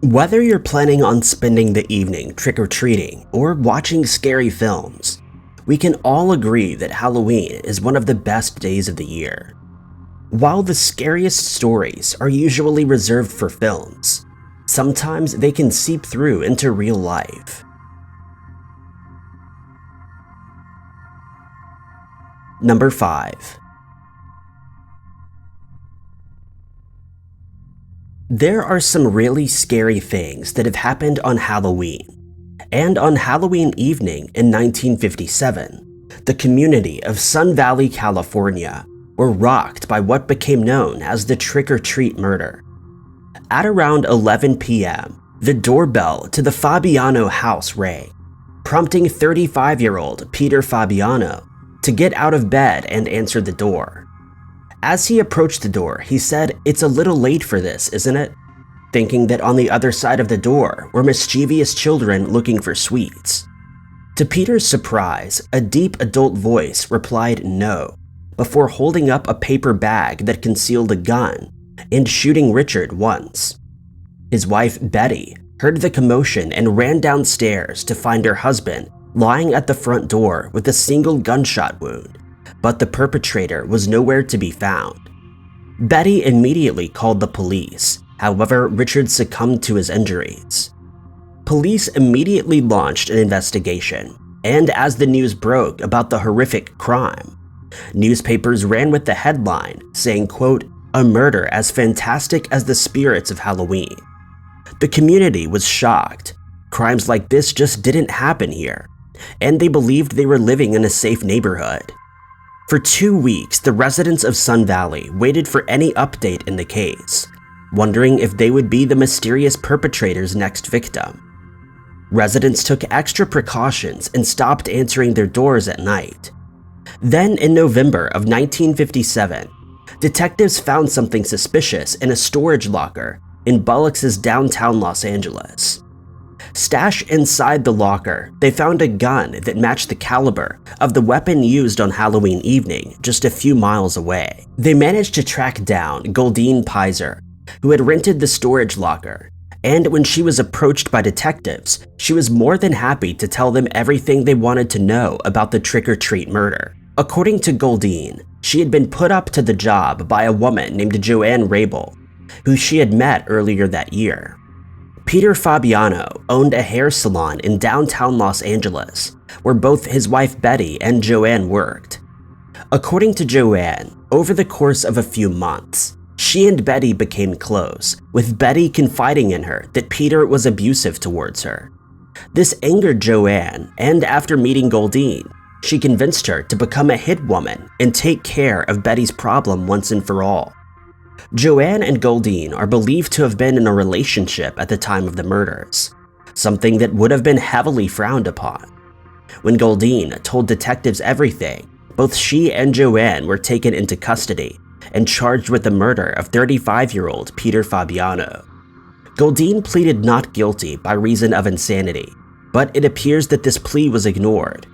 Whether you're planning on spending the evening trick-or-treating or watching scary films, we can all agree that Halloween is one of the best days of the year. While the scariest stories are usually reserved for films, sometimes they can seep through into real life. Number 5. There are some really scary things that have happened on Halloween. And on Halloween evening in 1957, the community of Sun Valley, California, were rocked by what became known as the trick-or-treat murder. At around 11 p.m., the doorbell to the Fabiano house rang, prompting 35-year-old Peter Fabiano to get out of bed and answer the door. As he approached the door, he said, "It's a little late for this, isn't it?" thinking that on the other side of the door were mischievous children looking for sweets. To Peter's surprise, a deep adult voice replied no, before holding up a paper bag that concealed a gun and shooting Richard once. His wife, Betty, heard the commotion and ran downstairs to find her husband lying at the front door with a single gunshot wound, but the perpetrator was nowhere to be found. Betty immediately called the police. However, Richard succumbed to his injuries. Police immediately launched an investigation, and as the news broke about the horrific crime, newspapers ran with the headline saying, quote, "A murder as fantastic as the spirits of Halloween." The community was shocked. Crimes like this just didn't happen here, and they believed they were living in a safe neighborhood. For 2 weeks, the residents of Sun Valley waited for any update in the case, wondering if they would be the mysterious perpetrator's next victim. Residents took extra precautions and stopped answering their doors at night. Then, in November of 1957, detectives found something suspicious in a storage locker in Bullock's downtown Los Angeles. Stashed inside the locker, they found a gun that matched the caliber of the weapon used on Halloween evening just a few miles away. They managed to track down Goldine Pizer, who had rented the storage locker, and when she was approached by detectives, she was more than happy to tell them everything they wanted to know about the trick-or-treat murder. According to Goldine, she had been put up to the job by a woman named Joanne Rabel, who she had met earlier that year. Peter Fabiano owned a hair salon in downtown Los Angeles, where both his wife Betty and Joanne worked. According to Joanne, over the course of a few months, she and Betty became close, with Betty confiding in her that Peter was abusive towards her. This angered Joanne, and after meeting Goldine, she convinced her to become a hit woman and take care of Betty's problem once and for all. Joanne and Goldine are believed to have been in a relationship at the time of the murders, something that would have been heavily frowned upon. When Goldine told detectives everything, both she and Joanne were taken into custody and charged with the murder of 35-year-old Peter Fabiano. Goldine pleaded not guilty by reason of insanity, but it appears that this plea was ignored.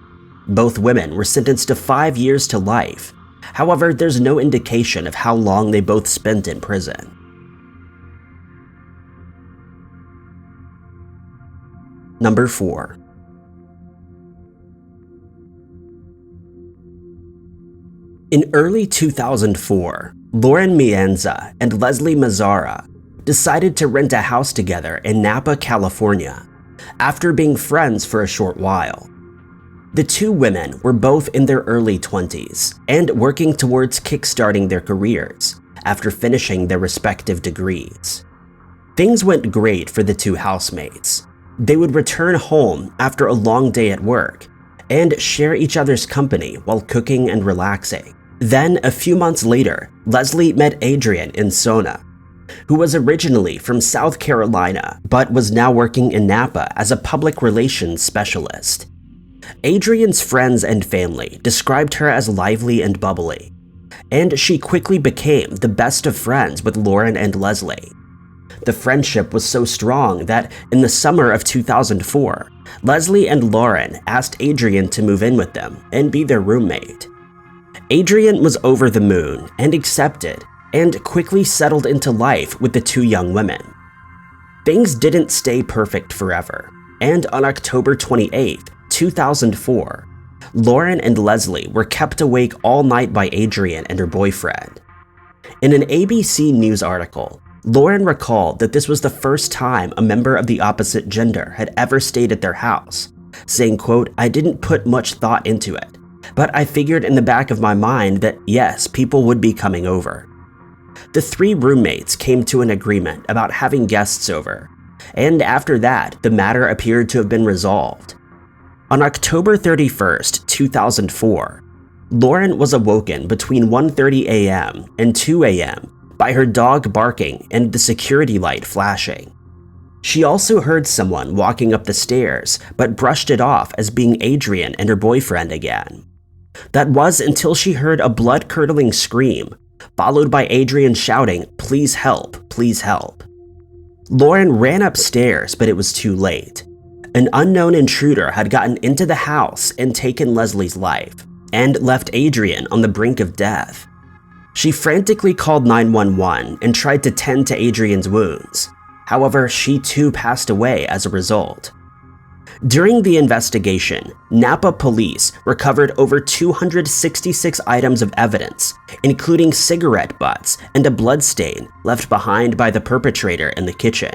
Both women were sentenced to 5 years to life. However, there's no indication of how long they both spent in prison. Number 4. In early 2004, Lauren Mienza and Leslie Mazzara decided to rent a house together in Napa, California, after being friends for a short while. The two women were both in their early 20s and working towards kickstarting their careers after finishing their respective degrees. Things went great for the two housemates. They would return home after a long day at work and share each other's company while cooking and relaxing. Then, a few months later, Leslie met Adrian in Sona, who was originally from South Carolina but was now working in Napa as a public relations specialist. Adrian's friends and family described her as lively and bubbly, and she quickly became the best of friends with Lauren and Leslie. The friendship was so strong that in the summer of 2004, Leslie and Lauren asked Adrian to move in with them and be their roommate. Adrian was over the moon and accepted, and quickly settled into life with the two young women. Things didn't stay perfect forever, and on October 28, 2004, Lauren and Leslie were kept awake all night by Adrian and her boyfriend. In an ABC News article, Lauren recalled that this was the first time a member of the opposite gender had ever stayed at their house, saying, quote, "I didn't put much thought into it, but I figured in the back of my mind that yes, people would be coming over." The three roommates came to an agreement about having guests over, and after that, the matter appeared to have been resolved. On October 31st, 2004, Lauren was awoken between 1:30 a.m. and 2 a.m. by her dog barking and the security light flashing. She also heard someone walking up the stairs, but brushed it off as being Adrian and her boyfriend again. That was until she heard a blood-curdling scream, followed by Adrian shouting, "Please help, please help." Lauren ran upstairs, but it was too late. An unknown intruder had gotten into the house and taken Leslie's life, and left Adrian on the brink of death. She frantically called 911 and tried to tend to Adrian's wounds. However, she too passed away as a result. During the investigation, Napa police recovered over 266 items of evidence, including cigarette butts and a bloodstain left behind by the perpetrator in the kitchen.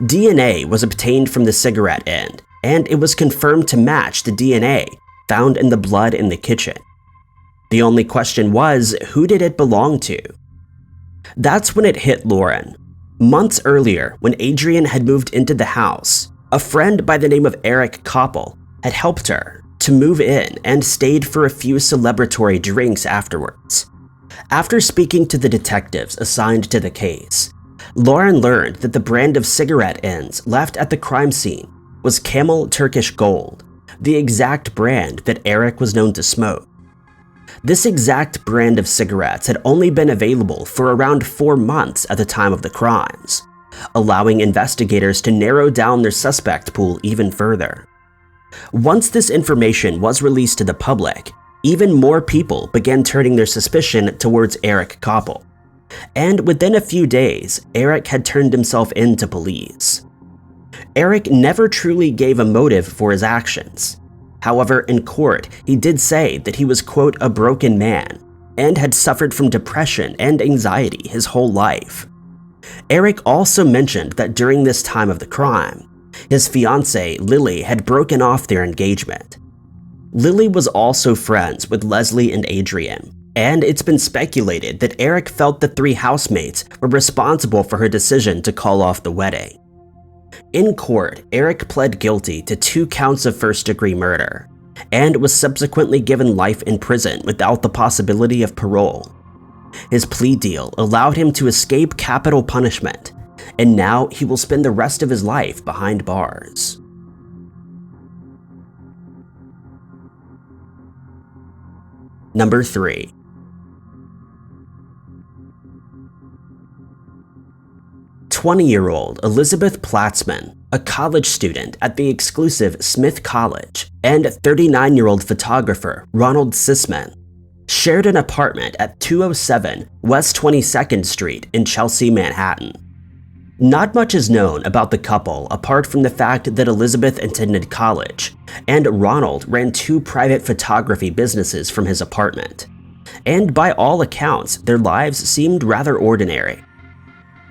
DNA was obtained from the cigarette end, and it was confirmed to match the DNA found in the blood in the kitchen. The only question was, who did it belong to? That's when it hit Lauren. Months earlier, when Adrian had moved into the house, a friend by the name of Eric Koppel had helped her to move in and stayed for a few celebratory drinks afterwards. After speaking to the detectives assigned to the case, Lauren learned that the brand of cigarette ends left at the crime scene was Camel Turkish Gold, the exact brand that Eric was known to smoke. This exact brand of cigarettes had only been available for around 4 months at the time of the crimes, allowing investigators to narrow down their suspect pool even further. Once this information was released to the public, even more people began turning their suspicion towards Eric Koppel. And within a few days, Eric had turned himself in to police. Eric never truly gave a motive for his actions. However, in court, he did say that he was, quote, "a broken man," and had suffered from depression and anxiety his whole life. Eric also mentioned that during this time of the crime, his fiancée, Lily, had broken off their engagement. Lily was also friends with Leslie and Adrian, and it's been speculated that Eric felt the three housemates were responsible for her decision to call off the wedding. In court, Eric pled guilty to 2 counts of first-degree murder, and was subsequently given life in prison without the possibility of parole. His plea deal allowed him to escape capital punishment, and now he will spend the rest of his life behind bars. Number 3. "20-year-old Elizabeth Plattsman, a college student at the exclusive Smith College, and 39-year-old photographer Ronald Sisman shared an apartment at 207 West 22nd Street in Chelsea, Manhattan. Not much is known about the couple apart from the fact that Elizabeth attended college, and Ronald ran 2 private photography businesses from his apartment. And by all accounts, their lives seemed rather ordinary.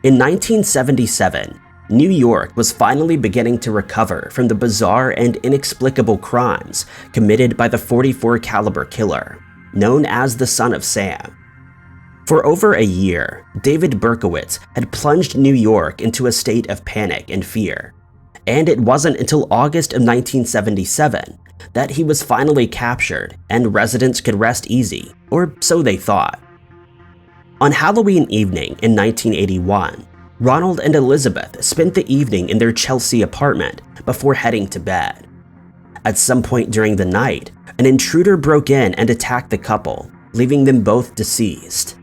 In 1977, New York was finally beginning to recover from the bizarre and inexplicable crimes committed by the .44 caliber killer, known as the Son of Sam. For over a year, David Berkowitz had plunged New York into a state of panic and fear, and it wasn't until August of 1977 that he was finally captured and residents could rest easy, or so they thought. On Halloween evening in 1981, Ronald and Elizabeth spent the evening in their Chelsea apartment before heading to bed. At some point during the night, an intruder broke in and attacked the couple, leaving them both deceased.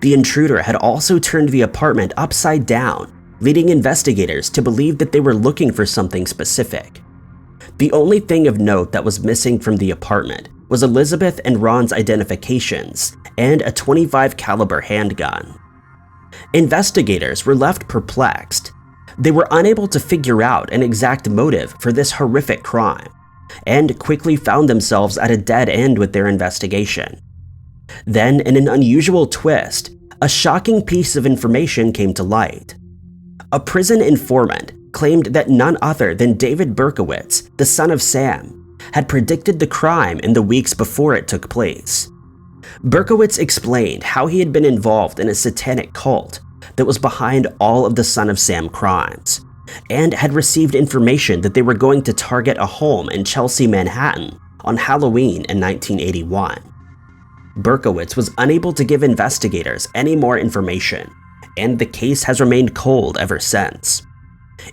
The intruder had also turned the apartment upside down, leading investigators to believe that they were looking for something specific. The only thing of note that was missing from the apartment was Elizabeth and Ron's identifications and a .25 caliber handgun. Investigators were left perplexed. They were unable to figure out an exact motive for this horrific crime, and quickly found themselves at a dead end with their investigation. Then, in an unusual twist, a shocking piece of information came to light. A prison informant claimed that none other than David Berkowitz, the son of Sam, had predicted the crime in the weeks before it took place. Berkowitz explained how he had been involved in a satanic cult that was behind all of the Son of Sam crimes, and had received information that they were going to target a home in Chelsea, Manhattan on Halloween in 1981. Berkowitz was unable to give investigators any more information, and the case has remained cold ever since.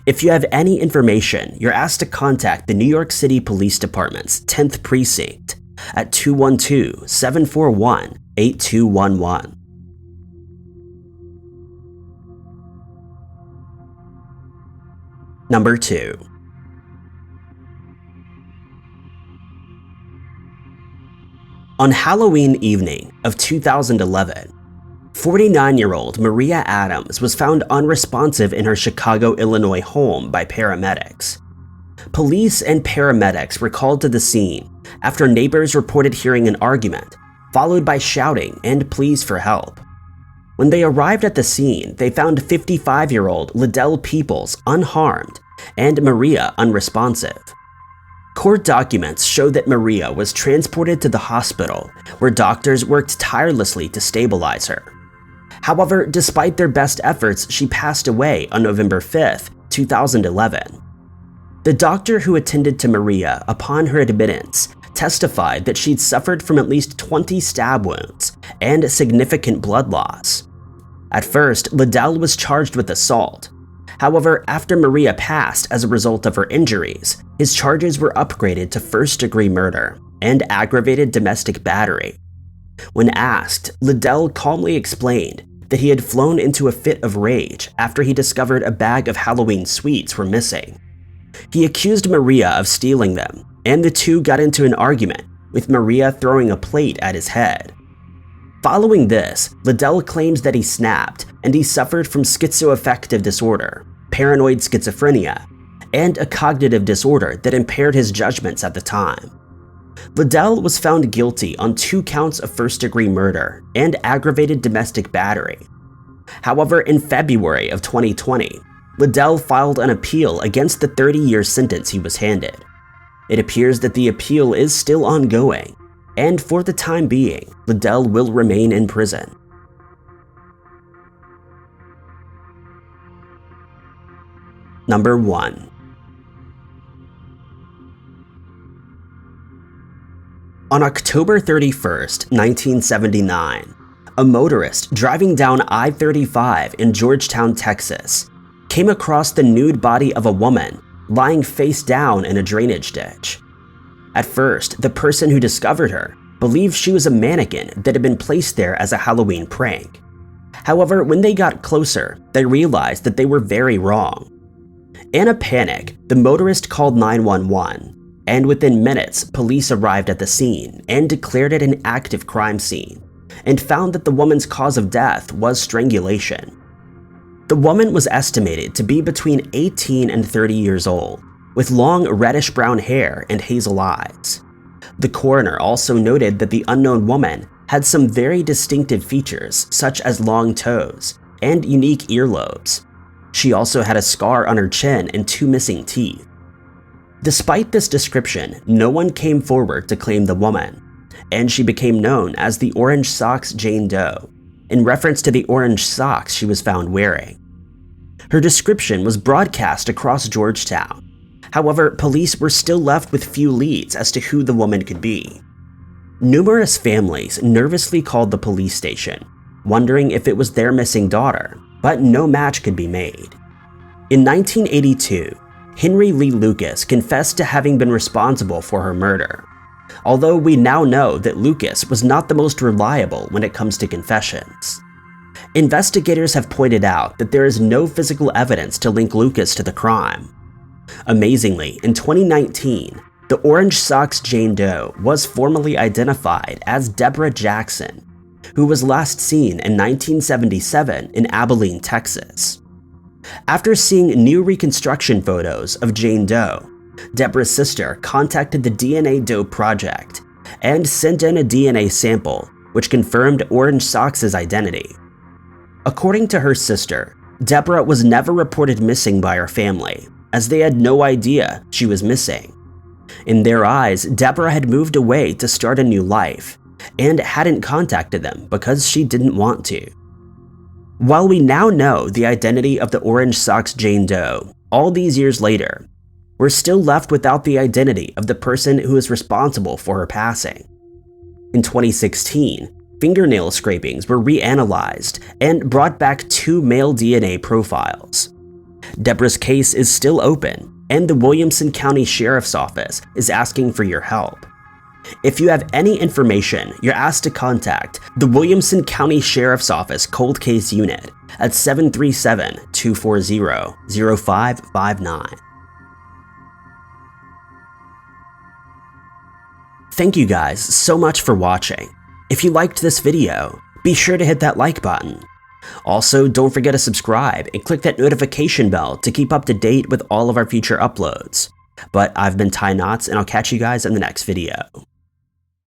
If you have any information, you're asked to contact the New York City Police Department's 10th Precinct at 212-741-8211. Number 2. On Halloween evening of 2011, 49-year-old Maria Adams was found unresponsive in her Chicago, Illinois home by paramedics. Police and paramedics were called to the scene after neighbors reported hearing an argument, followed by shouting and pleas for help. When they arrived at the scene, they found 55-year-old Liddell Peoples unharmed and Maria unresponsive. Court documents show that Maria was transported to the hospital, where doctors worked tirelessly to stabilize her. However, despite their best efforts, she passed away on November 5, 2011. The doctor who attended to Maria upon her admittance testified that she'd suffered from at least 20 stab wounds and significant blood loss. At first, Liddell was charged with assault. However, after Maria passed as a result of her injuries, his charges were upgraded to first-degree murder and aggravated domestic battery. When asked, Liddell calmly explained that he had flown into a fit of rage after he discovered a bag of Halloween sweets were missing. He accused Maria of stealing them, and the two got into an argument, with Maria throwing a plate at his head. Following this, Liddell claims that he snapped and he suffered from schizoaffective disorder, paranoid schizophrenia, and a cognitive disorder that impaired his judgments at the time. Liddell was found guilty on 2 counts of first-degree murder and aggravated domestic battery. However, in February of 2020, Liddell filed an appeal against the 30-year sentence he was handed. It appears that the appeal is still ongoing, and for the time being, Liddell will remain in prison. Number 1. On October 31st, 1979, a motorist driving down I-35 in Georgetown, Texas, came across the nude body of a woman lying face down in a drainage ditch. At first, the person who discovered her believed she was a mannequin that had been placed there as a Halloween prank. However, when they got closer, they realized that they were very wrong. In a panic, the motorist called 911, and within minutes, police arrived at the scene and declared it an active crime scene, and found that the woman's cause of death was strangulation. The woman was estimated to be between 18 and 30 years old, with long reddish-brown hair and hazel eyes. The coroner also noted that the unknown woman had some very distinctive features, such as long toes and unique earlobes. She also had a scar on her chin and 2 missing teeth. Despite this description, no one came forward to claim the woman, and she became known as the Orange Socks Jane Doe, in reference to the orange socks she was found wearing. Her description was broadcast across Georgetown. However, police were still left with few leads as to who the woman could be. Numerous families nervously called the police station, wondering if it was their missing daughter, but no match could be made. In 1982, Henry Lee Lucas confessed to having been responsible for her murder, although we now know that Lucas was not the most reliable when it comes to confessions. Investigators have pointed out that there is no physical evidence to link Lucas to the crime. Amazingly, in 2019, the Orange Socks Jane Doe was formally identified as Deborah Jackson, who was last seen in 1977 in Abilene, Texas. After seeing new reconstruction photos of Jane Doe, Deborah's sister contacted the DNA Doe Project and sent in a DNA sample which confirmed Orange Socks's identity. According to her sister, Deborah was never reported missing by her family, as they had no idea she was missing. In their eyes, Deborah had moved away to start a new life, and hadn't contacted them because she didn't want to. While we now know the identity of the Orange Socks Jane Doe, all these years later, we're still left without the identity of the person who is responsible for her passing. In 2016, fingernail scrapings were reanalyzed and brought back 2 male DNA profiles. Deborah's case is still open, and the Williamson County Sheriff's Office is asking for your help. If you have any information, you're asked to contact the Williamson County Sheriff's Office Cold Case Unit at 737-240-0559. Thank you guys so much for watching. If you liked this video, be sure to hit that like button. Also, don't forget to subscribe and click that notification bell to keep up to date with all of our future uploads. But I've been Ty Knots, and I'll catch you guys in the next video.